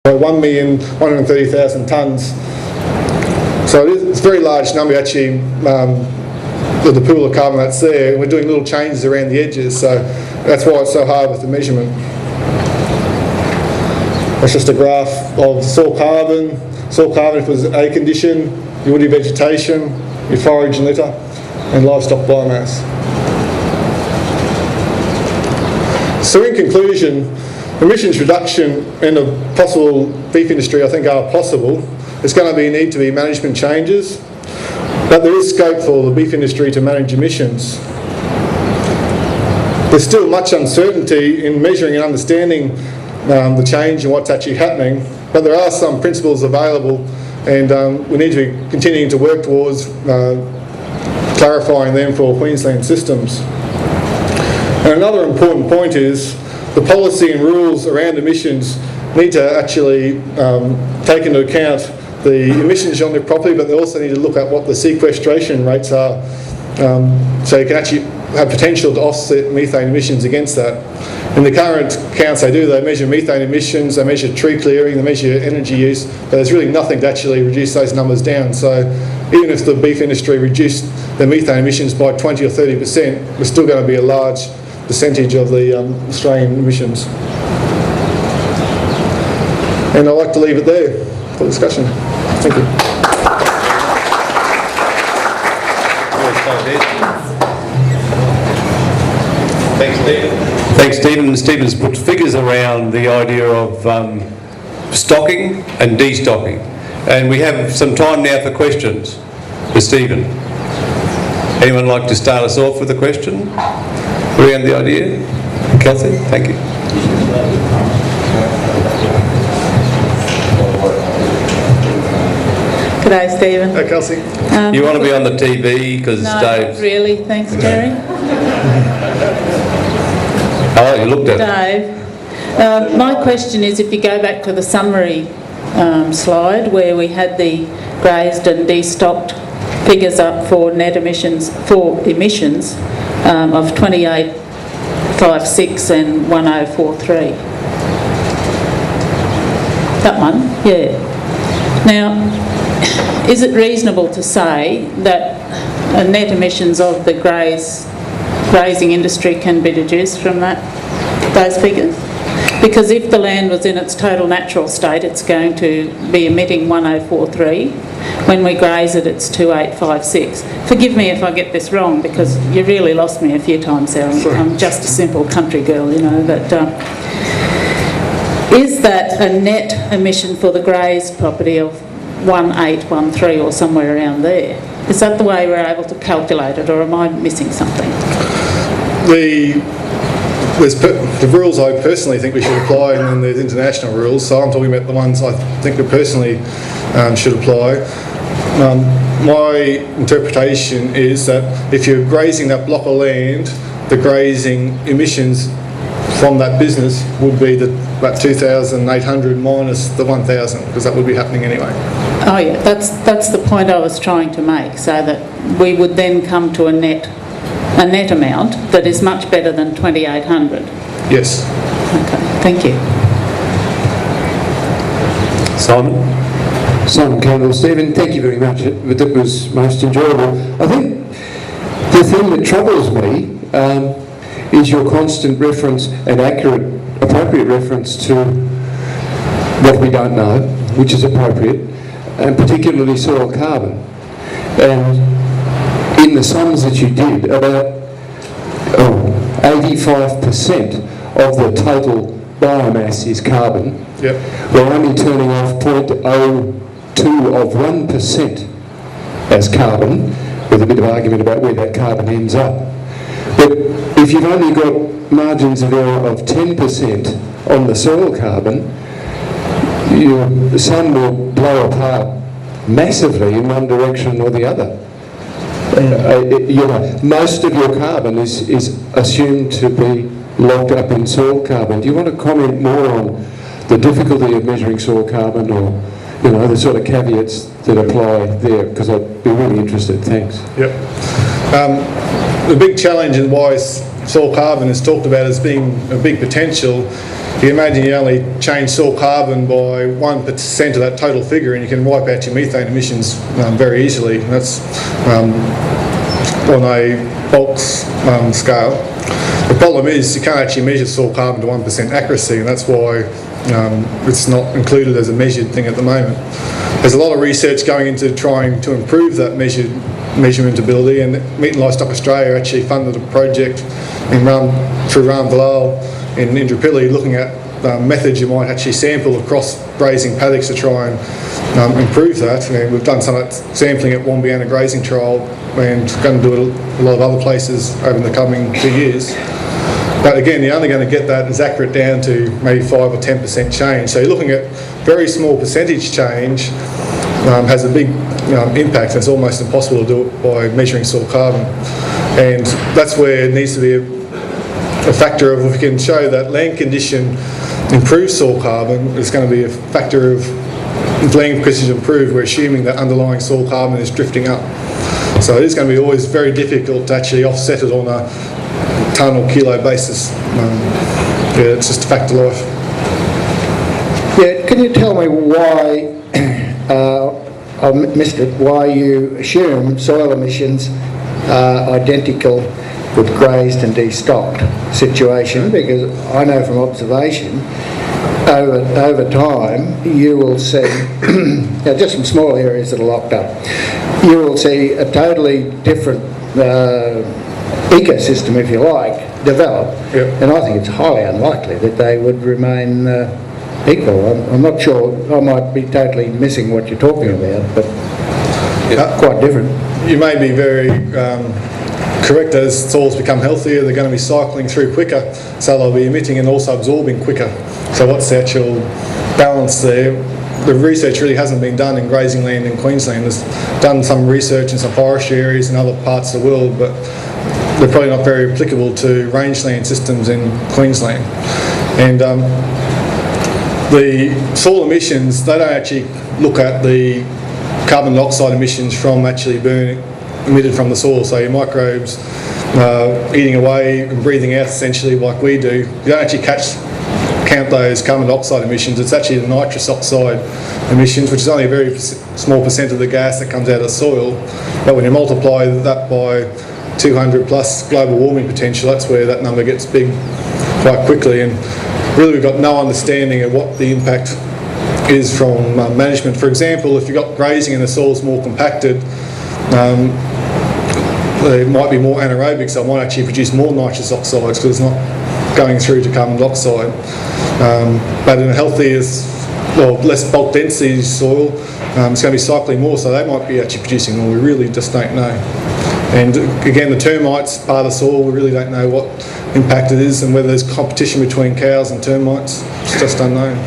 So 1,130,000 tonnes. So it's a very large number actually, the pool of carbon that's there, and we're doing little changes around the edges, so that's why it's so hard with the measurement. That's just a graph of soil carbon. Soil carbon, if it was A condition, your woody vegetation, your forage and litter, and livestock biomass. So in conclusion, emissions reduction in the possible beef industry I think are possible. There's going to need to be management changes, but there is scope for the beef industry to manage emissions. There's still much uncertainty in measuring and understanding the change and what's actually happening, but there are some principles available, and we need to be continuing to work towards clarifying them for Queensland systems. And another important point is the policy and rules around emissions need to actually take into account the emissions on their property, but they also need to look at what the sequestration rates are, so you can actually have potential to offset methane emissions against that. In the current counts they measure methane emissions, they measure tree clearing, they measure energy use, but there's really nothing to actually reduce those numbers down. So even if the beef industry reduced their methane emissions by 20 or 30%, we're still going to be a large percentage of the Australian emissions. And I'd like to leave it there for discussion. Thank you. Thanks, Stephen. Thanks, Stephen. Stephen's put figures around the idea of stocking and destocking. And we have some time now for questions for Stephen. Anyone like to start us off with a question around the idea? Kelsey, thank you. G'day, Stephen. Hey, Kelsey. You want to be on the TV because no, Dave? Not really. Thanks, Terry. Oh, you looked at it. Dave, my question is, if you go back to the summary slide where we had the grazed and destocked figures up for net emissions, of 2856 and 1043. That one, yeah. Now, is it reasonable to say that net emissions of the grazing industry can be deduced from those figures? Because if the land was in its total natural state, it's going to be emitting 1043. When we graze it, it's 2856. Forgive me if I get this wrong, because you really lost me a few times there. I'm just a simple country girl, you know. But is that a net emission for the grazed property of 1813 or somewhere around there? Is that the way we're able to calculate it, or am I missing something? The rules I personally think we should apply, and then there's international rules, so I'm talking about the ones I think we personally should apply. My interpretation is that if you're grazing that block of land, the grazing emissions from that business would be about 2,800 minus the 1,000, because that would be happening anyway. Oh yeah, that's the point I was trying to make, so that we would then come to a net amount that is much better than 2,800. Yes. Okay, thank you. Simon Campbell. Stephen, thank you very much. That was most enjoyable. I think the thing that troubles me is your constant reference and accurate, appropriate reference to what we don't know, which is appropriate, and particularly soil carbon. And in the sums that you did, about 85% of the total biomass is carbon. Yep. We're only turning off 0.02 of 1% as carbon, with a bit of argument about where that carbon ends up. But if you've only got margins of error of 10% on the soil carbon, the sun will blow apart massively in one direction or the other. Most of your carbon is assumed to be locked up in soil carbon. Do you want to comment more on the difficulty of measuring soil carbon, or the sort of caveats that apply there? Because I'd be really interested. Thanks. Yep. The big challenge and why soil carbon is talked about as being a big potential You imagine you only change soil carbon by 1% of that total figure, and you can wipe out your methane emissions very easily. And that's on a bulk scale. The problem is you can't actually measure soil carbon to 1% accuracy, and that's why it's not included as a measured thing at the moment. There's a lot of research going into trying to improve that measurement ability, and Meat and Livestock Australia actually funded a project through Ram Dalal in Indooroopilly looking at methods you might actually sample across grazing paddocks to try and improve that. And we've done some sampling at Wombiana Grazing Trial and going to do it a lot of other places over the coming 2 years. But again, you're only going to get that as accurate down to maybe 5 or 10% change. So you're looking at very small percentage change has a big impact. It's almost impossible to do it by measuring soil carbon. And that's where it needs to be a factor of, if we can show that land condition improves soil carbon, it's going to be a factor of, if land conditions improve, we're assuming that underlying soil carbon is drifting up. So it is going to be always very difficult to actually offset it on a tonne or kilo basis. Yeah, it's just a fact of life. Yeah, can you tell me why, I missed it, why you assume soil emissions are identical with grazed and destocked situation? Because I know from observation, over time, you will see, now just some small areas that are locked up, you will see a totally different ecosystem, if you like, develop. Yep. And I think it's highly unlikely that they would remain equal. I'm not sure, I might be totally missing what you're talking about, but quite different. You may be very correct. As soils become healthier, they're going to be cycling through quicker, so they'll be emitting and also absorbing quicker. So what's the actual balance there? The research really hasn't been done in grazing land in Queensland. There's done some research in some forestry areas in other parts of the world, but they're probably not very applicable to rangeland systems in Queensland. And the soil emissions, they don't actually look at the carbon dioxide emissions from actually emitted from the soil, so your microbes eating away and breathing out essentially like we do. You don't actually count those carbon dioxide emissions. It's actually the nitrous oxide emissions, which is only a very small percent of the gas that comes out of the soil. But when you multiply that by 200 plus global warming potential, that's where that number gets big quite quickly. And really we've got no understanding of what the impact is from management. For example, if you've got grazing and the soil's more compacted, it might be more anaerobic, so it might actually produce more nitrous oxides because it's not going through to carbon dioxide. But in a healthier, well, less bulk density soil, it's going to be cycling more, so they might be actually producing more. We really just don't know. And again, the termites part of the soil, we really don't know what impact it is and whether there's competition between cows and termites. It's just unknown.